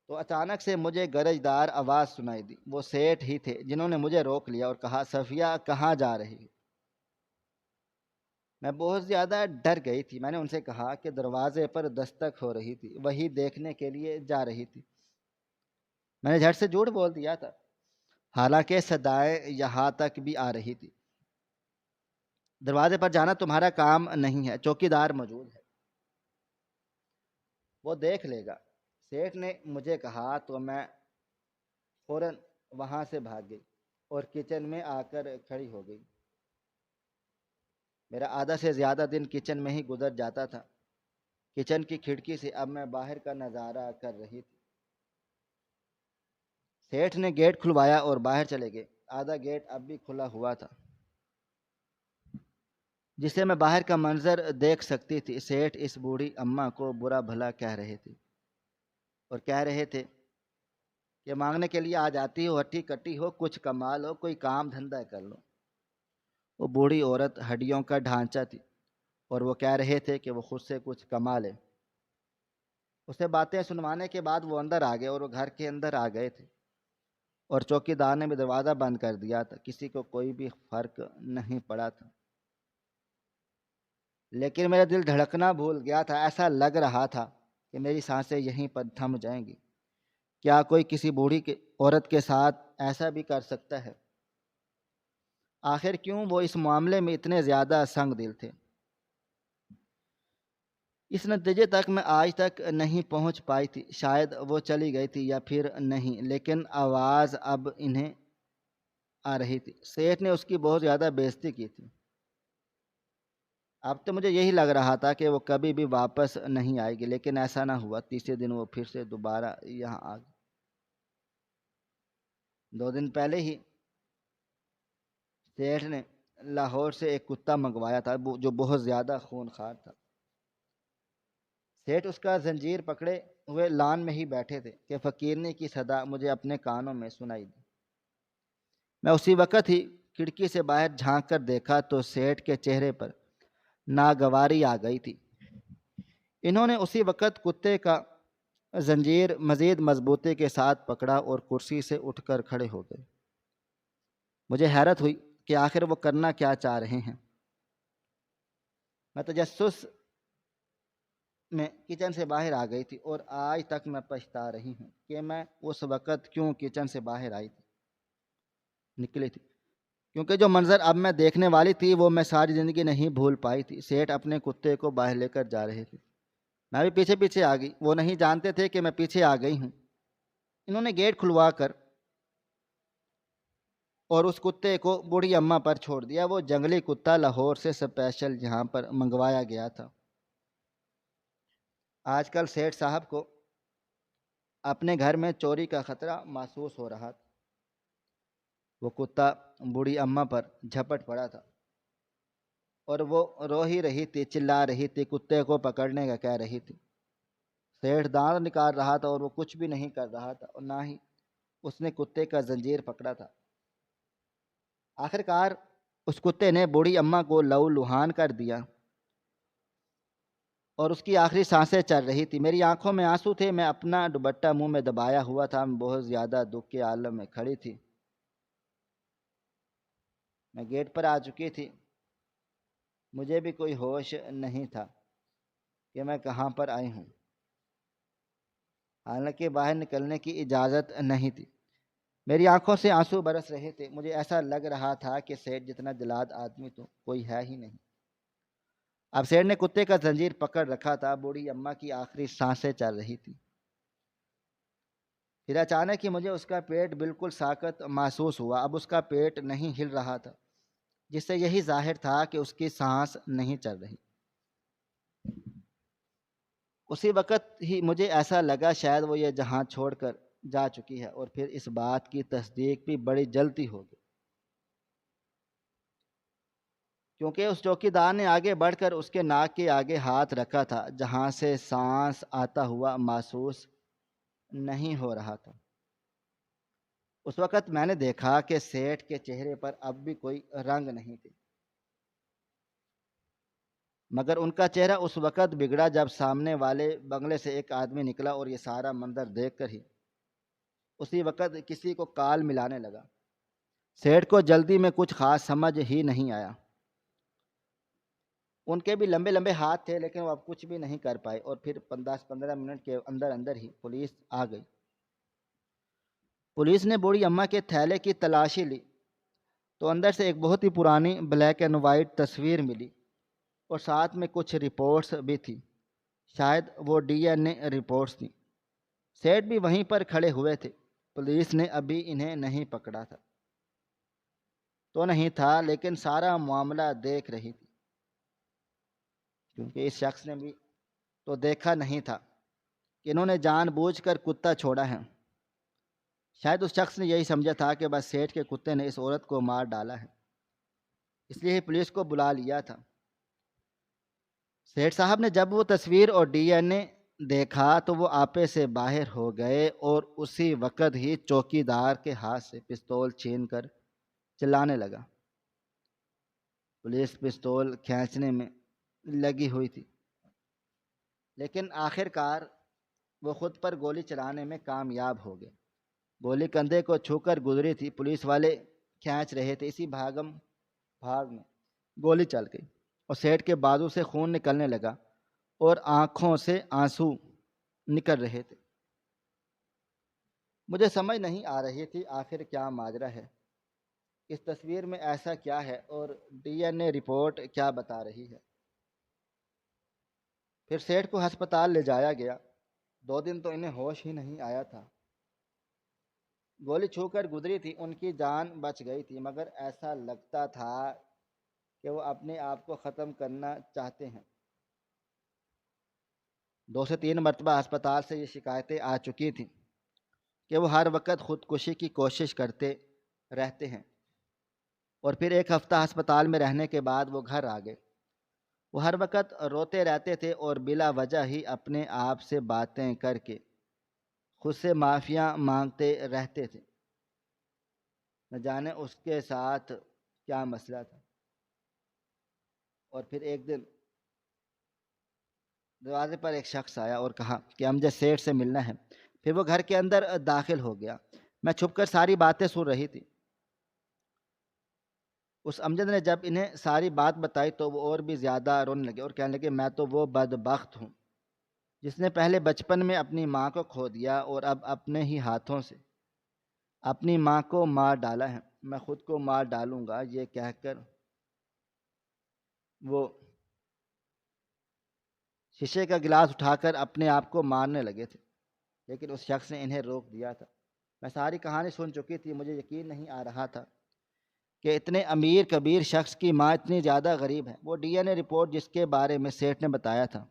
تو اچانک سے مجھے گرجدار آواز سنائی دی۔ وہ سیٹھ ہی تھے جنہوں نے مجھے روک لیا اور کہا، صفیہ کہاں جا رہی ہے؟ میں بہت زیادہ ڈر گئی تھی۔ میں نے ان سے کہا کہ دروازے پر دستک ہو رہی تھی، وہی دیکھنے کے لیے جا رہی تھی۔ میں نے جھٹ سے جھوٹ بول دیا تھا، حالانکہ صدائیں یہاں تک بھی آ رہی تھی۔ دروازے پر جانا تمہارا کام نہیں ہے، چوکیدار موجود ہے، وہ دیکھ لے گا، سیٹھ نے مجھے کہا۔ تو میں فوراً وہاں سے بھاگ گئی اور کچن میں آ کر کھڑی ہو گئی۔ میرا آدھا سے زیادہ دن کچن میں ہی گزر جاتا تھا۔ کچن کی کھڑکی سے اب میں باہر کا نظارہ کر رہی تھی۔ سیٹھ نے گیٹ کھلوایا اور باہر چلے گئے۔ آدھا گیٹ اب بھی کھلا ہوا تھا، جسے میں باہر کا منظر دیکھ سکتی تھی۔ سیٹھ اس بوڑھی اماں کو برا بھلا کہہ رہے تھے اور کہہ رہے تھے کہ مانگنے کے لیے آ جاتی ہو، ہٹی کٹی ہو، کچھ کما لو، کوئی کام دھندہ کر لو۔ وہ بوڑھی عورت ہڈیوں کا ڈھانچہ تھی اور وہ کہہ رہے تھے کہ وہ خود سے کچھ کما لے۔ اسے باتیں سنوانے کے بعد وہ اندر آ گئے اور وہ گھر کے اندر آ گئے تھے، اور چوکیدار نے بھی دروازہ بند کر دیا تھا۔ کسی کو کوئی بھی فرق نہیں پڑا تھا، لیکن میرا دل دھڑکنا بھول گیا تھا۔ ایسا لگ رہا تھا کہ میری سانسیں یہیں پر تھم جائیں گی۔ کیا کوئی کسی بوڑھی عورت کے ساتھ ایسا بھی کر سکتا ہے؟ آخر کیوں وہ اس معاملے میں اتنے زیادہ سنگ دل تھے؟ اس نتیجے تک میں آج تک نہیں پہنچ پائی تھی۔ شاید وہ چلی گئی تھی یا پھر نہیں، لیکن آواز اب انہیں آ رہی تھی۔ سیٹھ نے اس کی بہت زیادہ بےعزتی کی تھی۔ اب تو مجھے یہی لگ رہا تھا کہ وہ کبھی بھی واپس نہیں آئے گی، لیکن ایسا نہ ہوا۔ تیسرے دن وہ پھر سے دوبارہ یہاں آ گئی۔ 2 دن پہلے ہی سیٹھ نے لاہور سے ایک کتا منگوایا تھا جو بہت زیادہ خونخوار تھا۔ سیٹھ اس کا زنجیر پکڑے ہوئے لان میں ہی بیٹھے تھے کہ فقیرنی کی صدا مجھے اپنے کانوں میں سنائی دی۔ میں اسی وقت ہی کھڑکی سے باہر جھانک کر دیکھا تو سیٹھ کے چہرے پر ناگواری آ گئی تھی۔ انہوں نے اسی وقت کتے کا زنجیر مزید مضبوطی کے ساتھ پکڑا اور کرسی سے اٹھ کر کھڑے ہو گئے۔ مجھے حیرت ہوئی کہ آخر وہ کرنا کیا چاہ رہے ہیں۔ میں تجسس میں کچن سے باہر آ گئی تھی اور آج تک میں پچھتا رہی ہوں کہ میں اس وقت کیوں کچن سے باہر آئی تھی، نکلی تھی، کیونکہ جو منظر اب میں دیکھنے والی تھی وہ میں ساری زندگی نہیں بھول پائی تھی۔ سیٹھ اپنے کتے کو باہر لے کر جا رہے تھے، میں بھی پیچھے پیچھے آ گئی۔ وہ نہیں جانتے تھے کہ میں پیچھے آ گئی ہوں۔ انہوں نے گیٹ کھلوا کر اور اس کتے کو بوڑھی اماں پر چھوڑ دیا۔ وہ جنگلی کتا لاہور سے اسپیشل یہاں پر منگوایا گیا تھا۔ آج کل سیٹھ صاحب کو اپنے گھر میں چوری کا خطرہ محسوس ہو رہا تھا۔ وہ کتا بوڑھی اماں پر جھپٹ پڑا تھا اور وہ رو ہی رہی تھی، چلا رہی تھی، کتے کو پکڑنے کا کہہ رہی تھی۔ سیٹھ دانت نکال رہا تھا اور وہ کچھ بھی نہیں کر رہا تھا، اور نہ ہی اس نے کتے کا زنجیر پکڑا تھا۔ آخر کار اس کتے نے بوڑھی اماں کو لہو لہان کر دیا اور اس کی آخری سانسیں چل رہی تھی۔ میری آنکھوں میں آنسو تھے، میں اپنا دوپٹہ منہ میں دبایا ہوا تھا، میں بہت زیادہ دکھ کے عالم میں کھڑی تھی۔ میں گیٹ پر آ چکی تھی، مجھے بھی کوئی ہوش نہیں تھا کہ میں کہاں پر آئی ہوں، حالانکہ باہر نکلنے کی اجازت نہیں تھی۔ میری آنکھوں سے آنسو برس رہے تھے، مجھے ایسا لگ رہا تھا کہ سیٹھ جتنا جلاد آدمی تو کوئی ہے ہی نہیں۔ اب سیٹھ نے کتے کا زنجیر پکڑ رکھا تھا، بوڑھی اماں کی آخری سانسیں چل رہی تھی۔ پھر اچانک ہی مجھے اس کا پیٹ بالکل ساکت محسوس ہوا۔ اب اس کا پیٹ نہیں ہل رہا تھا، جس سے یہی ظاہر تھا کہ اس کی سانس نہیں چل رہی۔ اسی وقت ہی مجھے ایسا لگا شاید وہ یہ جہاں چھوڑ کر جا چکی ہے، اور پھر اس بات کی تصدیق بھی بڑی جلدی ہوگی، کیونکہ اس چوکی دار نے آگے بڑھ کر اس کے ناک کے آگے ہاتھ رکھا تھا، جہاں سے سانس آتا ہوا محسوس نہیں ہو رہا تھا۔ اس وقت میں نے دیکھا کہ سیٹھ کے چہرے پر اب بھی کوئی رنگ نہیں تھی، مگر ان کا چہرہ اس وقت بگڑا جب سامنے والے بنگلے سے ایک آدمی نکلا اور یہ سارا منظر دیکھ کر ہی اسی وقت کسی کو کال ملانے لگا۔ سیٹھ کو جلدی میں کچھ خاص سمجھ ہی نہیں آیا۔ ان کے بھی لمبے لمبے ہاتھ تھے، لیکن وہ اب کچھ بھی نہیں کر پائے، اور پھر 10-15 منٹ کے اندر اندر ہی پولیس آ گئی۔ پولیس نے بوڑھی اماں کے تھیلے کی تلاشی لی تو اندر سے ایک بہت ہی پرانی بلیک اینڈ وائٹ تصویر ملی، اور ساتھ میں کچھ رپورٹس بھی تھی، شاید وہ ڈی این اے رپورٹس تھیں۔ سیٹھ بھی وہیں پر کھڑے ہوئے تھے۔ پولیس نے ابھی انہیں نہیں پکڑا تھا تو نہیں تھا، لیکن سارا معاملہ دیکھ رہی تھی، کیونکہ اس شخص نے بھی تو دیکھا نہیں تھا کہ انہوں نے جان بوجھ کر کتا چھوڑا ہے۔ شاید اس شخص نے یہی سمجھا تھا کہ بس سیٹھ کے کتے نے اس عورت کو مار ڈالا ہے، اس لیے پولیس کو بلا لیا تھا۔ سیٹھ صاحب نے جب وہ تصویر اور ڈی این اے دیکھا تو وہ آپے سے باہر ہو گئے، اور اسی وقت ہی چوکی دار کے ہاتھ سے پستول چھین کر چلانے لگا۔ پولیس پستول کھینچنے میں لگی ہوئی تھی، لیکن آخر کار وہ خود پر گولی چلانے میں کامیاب ہو گئے۔ گولی کندھے کو چھو کر گزری تھی، پولیس والے کھینچ رہے تھے، اسی بھاگ میں گولی چل گئی اور سیٹھ کے بازو سے خون نکلنے لگا اور آنکھوں سے آنسو نکل رہے تھے۔ مجھے سمجھ نہیں آ رہی تھی آخر کیا ماجرا ہے، اس تصویر میں ایسا کیا ہے، اور ڈی این اے رپورٹ کیا بتا رہی ہے۔ پھر سیٹھ کو ہسپتال لے جایا گیا۔ 2 دن تو انہیں ہوش ہی نہیں آیا تھا۔ گولی چھو کر گزری تھی، ان کی جان بچ گئی تھی، مگر ایسا لگتا تھا کہ وہ اپنے آپ کو ختم کرنا چاہتے ہیں۔ 2 سے 3 مرتبہ ہسپتال سے یہ شکایتیں آ چکی تھیں کہ وہ ہر وقت خودکشی کی کوشش کرتے رہتے ہیں، اور پھر 1 ہفتہ ہسپتال میں رہنے کے بعد وہ گھر آ گئے۔ وہ ہر وقت روتے رہتے تھے اور بلا وجہ ہی اپنے آپ سے باتیں کر کے خود سے معافیاں مانگتے رہتے تھے، نہ جانے اس کے ساتھ کیا مسئلہ تھا۔ اور پھر ایک دن دروازے پر ایک شخص آیا اور کہا کہ امجد سیٹھ سے ملنا ہے۔ پھر وہ گھر کے اندر داخل ہو گیا۔ میں چھپ کر ساری باتیں سن رہی تھی۔ اس امجد نے جب انہیں ساری بات بتائی تو وہ اور بھی زیادہ رونے لگے اور کہنے لگے میں تو وہ بدبخت ہوں جس نے پہلے بچپن میں اپنی ماں کو کھو دیا اور اب اپنے ہی ہاتھوں سے اپنی ماں کو مار ڈالا ہے۔ میں خود کو مار ڈالوں گا، یہ کہہ کر وہ شیشے کا گلاس اٹھا کر اپنے آپ کو مارنے لگے تھے، لیکن اس شخص نے انہیں روک دیا تھا۔ میں ساری کہانی سن چکی تھی، مجھے یقین نہیں آ رہا تھا کہ اتنے امیر کبیر شخص کی ماں اتنی زیادہ غریب ہے۔ وہ ڈی این اے رپورٹ جس کے بارے میں سیٹھ نے بتایا تھا،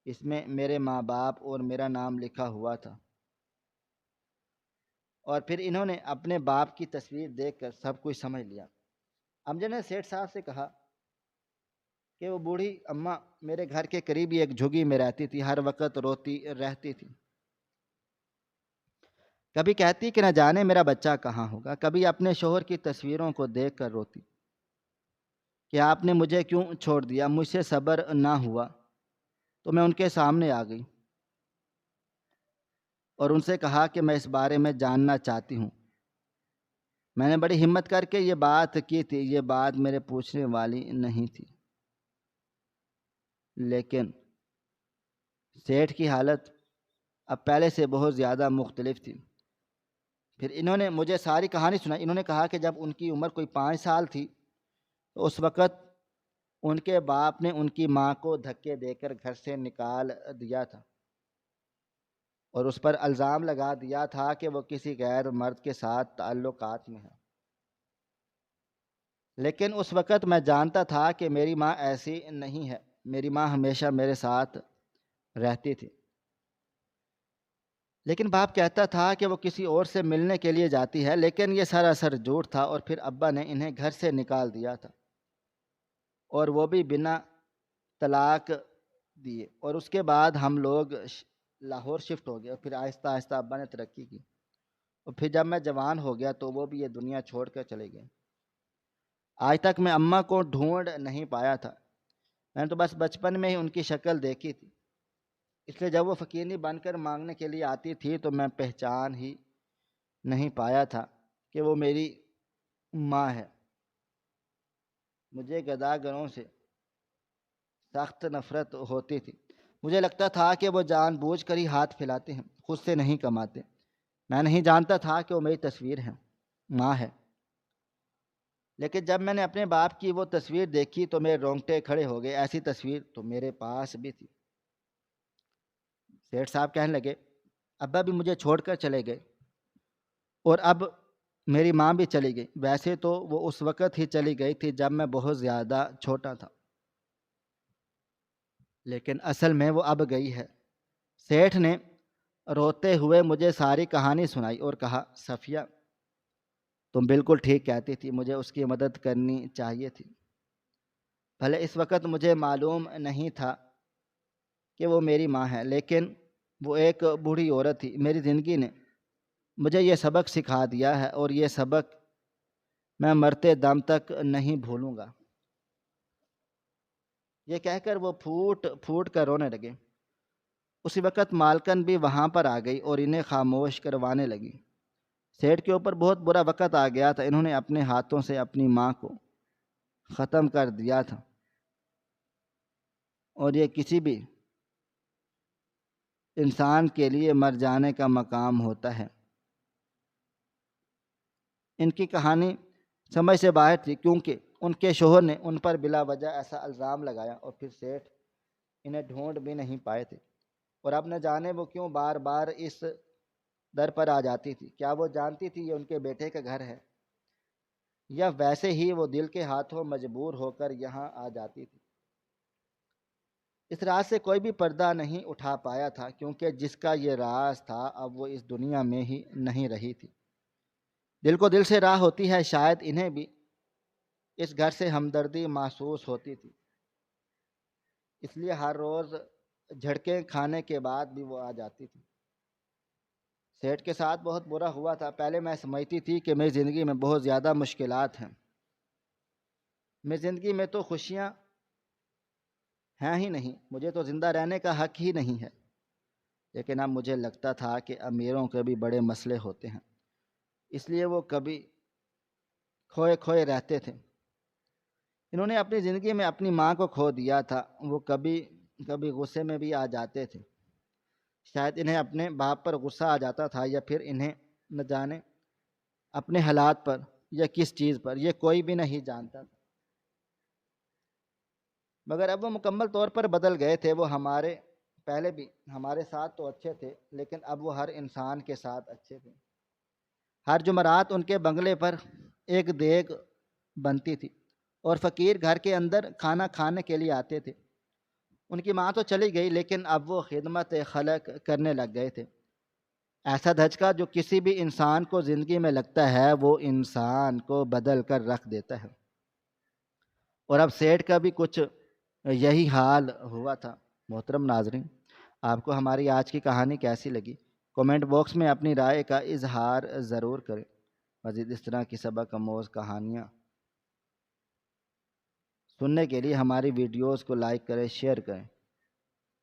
اس میں میرے ماں باپ اور میرا نام لکھا ہوا تھا، اور پھر انہوں نے اپنے باپ کی تصویر دیکھ کر سب کچھ سمجھ لیا۔ امجد نے سیٹھ صاحب سے کہا کہ وہ بوڑھی اماں میرے گھر کے قریب ہی ایک جھگی میں رہتی تھی، ہر وقت روتی رہتی تھی۔ کبھی کہتی کہ نہ جانے میرا بچہ کہاں ہوگا، کبھی اپنے شوہر کی تصویروں کو دیکھ کر روتی کہ آپ نے مجھے کیوں چھوڑ دیا، مجھ سے صبر نہ ہوا۔ تو میں ان کے سامنے آ گئی اور ان سے کہا کہ میں اس بارے میں جاننا چاہتی ہوں۔ میں نے بڑی ہمت کر کے یہ بات کی تھی، یہ بات میرے پوچھنے والی نہیں تھی، لیکن سیٹھ کی حالت اب پہلے سے بہت زیادہ مختلف تھی۔ پھر انہوں نے مجھے ساری کہانی سنائی۔ انہوں نے کہا کہ جب ان کی عمر کوئی 5 سال تھی تو اس وقت ان کے باپ نے ان کی ماں کو دھکے دے کر گھر سے نکال دیا تھا اور اس پر الزام لگا دیا تھا کہ وہ کسی غیر مرد کے ساتھ تعلقات میں ہے۔ لیکن اس وقت میں جانتا تھا کہ میری ماں ایسی نہیں ہے، میری ماں ہمیشہ میرے ساتھ رہتی تھی۔ لیکن باپ کہتا تھا کہ وہ کسی اور سے ملنے کے لیے جاتی ہے، لیکن یہ سراسر جھوٹ تھا، اور پھر ابا نے انہیں گھر سے نکال دیا تھا، اور وہ بھی بنا طلاق دیے۔ اور اس کے بعد ہم لوگ لاہور شفٹ ہو گئے، اور پھر آہستہ آہستہ ابا نے ترقی کی، اور پھر جب میں جوان ہو گیا تو وہ بھی یہ دنیا چھوڑ کر چلے گئے۔ آج تک میں اماں کو ڈھونڈ نہیں پایا تھا، میں نے تو بس بچپن میں ہی ان کی شکل دیکھی تھی، اس لیے جب وہ فقیرنی بن کر مانگنے کے لیے آتی تھی تو میں پہچان ہی نہیں پایا تھا کہ وہ میری ماں ہے۔ مجھے گداگروں سے سخت نفرت ہوتی تھی، مجھے لگتا تھا کہ وہ جان بوجھ کر ہی ہاتھ پھیلاتے ہیں، خود سے نہیں کماتے۔ میں نہیں جانتا تھا کہ وہ میری تصویر ہے، ماں ہے۔ لیکن جب میں نے اپنے باپ کی وہ تصویر دیکھی تو میرے رونگٹے کھڑے ہو گئے، ایسی تصویر تو میرے پاس بھی تھی۔ سیٹھ صاحب کہنے لگے، ابا بھی مجھے چھوڑ کر چلے گئے اور اب میری ماں بھی چلی گئی۔ ویسے تو وہ اس وقت ہی چلی گئی تھی جب میں بہت زیادہ چھوٹا تھا، لیکن اصل میں وہ اب گئی ہے۔ سیٹھ نے روتے ہوئے مجھے ساری کہانی سنائی اور کہا، صفیہ تم بالکل ٹھیک کہتی تھی، مجھے اس کی مدد کرنی چاہیے تھی۔ بھلے اس وقت مجھے معلوم نہیں تھا کہ وہ میری ماں ہے، لیکن وہ ایک بوڑھی عورت تھی۔ میری زندگی نے مجھے یہ سبق سکھا دیا ہے اور یہ سبق میں مرتے دم تک نہیں بھولوں گا۔ یہ کہہ کر وہ پھوٹ پھوٹ کر رونے لگے۔ اسی وقت مالکن بھی وہاں پر آ گئی اور انہیں خاموش کروانے لگی۔ سیٹھ کے اوپر بہت برا وقت آ گیا تھا، انہوں نے اپنے ہاتھوں سے اپنی ماں کو ختم کر دیا تھا، اور یہ کسی بھی انسان کے لیے مر جانے کا مقام ہوتا ہے۔ ان کی کہانی سمجھ سے باہر تھی، کیونکہ ان کے شوہر نے ان پر بلا وجہ ایسا الزام لگایا، اور پھر سیٹھ انہیں ڈھونڈ بھی نہیں پائے تھے، اور اب نہ جانے وہ کیوں بار بار اس در پر آ جاتی تھی۔ کیا وہ جانتی تھی یہ ان کے بیٹے کا گھر ہے، یا ویسے ہی وہ دل کے ہاتھوں مجبور ہو کر یہاں آ جاتی تھی؟ اس راز سے کوئی بھی پردہ نہیں اٹھا پایا تھا، کیونکہ جس کا یہ راز تھا اب وہ اس دنیا میں ہی نہیں رہی تھی۔ دل کو دل سے راہ ہوتی ہے، شاید انہیں بھی اس گھر سے ہمدردی محسوس ہوتی تھی، اس لیے ہر روز جھڑکیں کھانے کے بعد بھی وہ آ جاتی تھی۔ سیٹھ کے ساتھ بہت برا ہوا تھا۔ پہلے میں سمجھتی تھی کہ میری زندگی میں بہت زیادہ مشکلات ہیں، میری زندگی میں تو خوشیاں ہیں ہی نہیں، مجھے تو زندہ رہنے کا حق ہی نہیں ہے۔ لیکن اب مجھے لگتا تھا کہ امیروں کے بھی بڑے مسئلے ہوتے ہیں، اس لیے وہ کبھی کھوئے کھوئے رہتے تھے۔ انہوں نے اپنی زندگی میں اپنی ماں کو کھو دیا تھا، وہ کبھی کبھی غصے میں بھی آ جاتے تھے۔ شاید انہیں اپنے باپ پر غصہ آ جاتا تھا، یا پھر انہیں نہ جانے اپنے حالات پر یا کس چیز پر، یہ کوئی بھی نہیں جانتا تھا۔ مگر اب وہ مکمل طور پر بدل گئے تھے۔ وہ پہلے بھی ہمارے ساتھ تو اچھے تھے، لیکن اب وہ ہر انسان کے ساتھ اچھے تھے۔ ہر جمعرات ان کے بنگلے پر ایک دیگ بنتی تھی اور فقیر گھر کے اندر کھانا کھانے کے لیے آتے تھے۔ ان کی ماں تو چلی گئی، لیکن اب وہ خدمت خلق کرنے لگ گئے تھے۔ ایسا دھچکا جو کسی بھی انسان کو زندگی میں لگتا ہے وہ انسان کو بدل کر رکھ دیتا ہے، اور اب سیٹھ کا بھی کچھ یہی حال ہوا تھا۔ محترم ناظرین، آپ کو ہماری آج کی کہانی کیسی لگی؟ کومنٹ باکس میں اپنی رائے کا اظہار ضرور کریں۔ مزید اس طرح کی سبق آموز کہانیاں سننے کے لیے ہماری ویڈیوز کو لائک کریں، شیئر کریں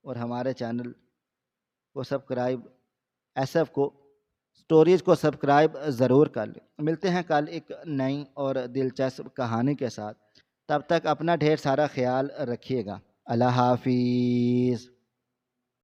اور ہمارے چینل کو سبسکرائب، ایس ایف کو سٹوریز کو سبسکرائب ضرور کر لیں۔ ملتے ہیں کل ایک نئی اور دلچسپ کہانی کے ساتھ۔ تب تک اپنا ڈھیر سارا خیال رکھیے گا۔ اللہ حافظ۔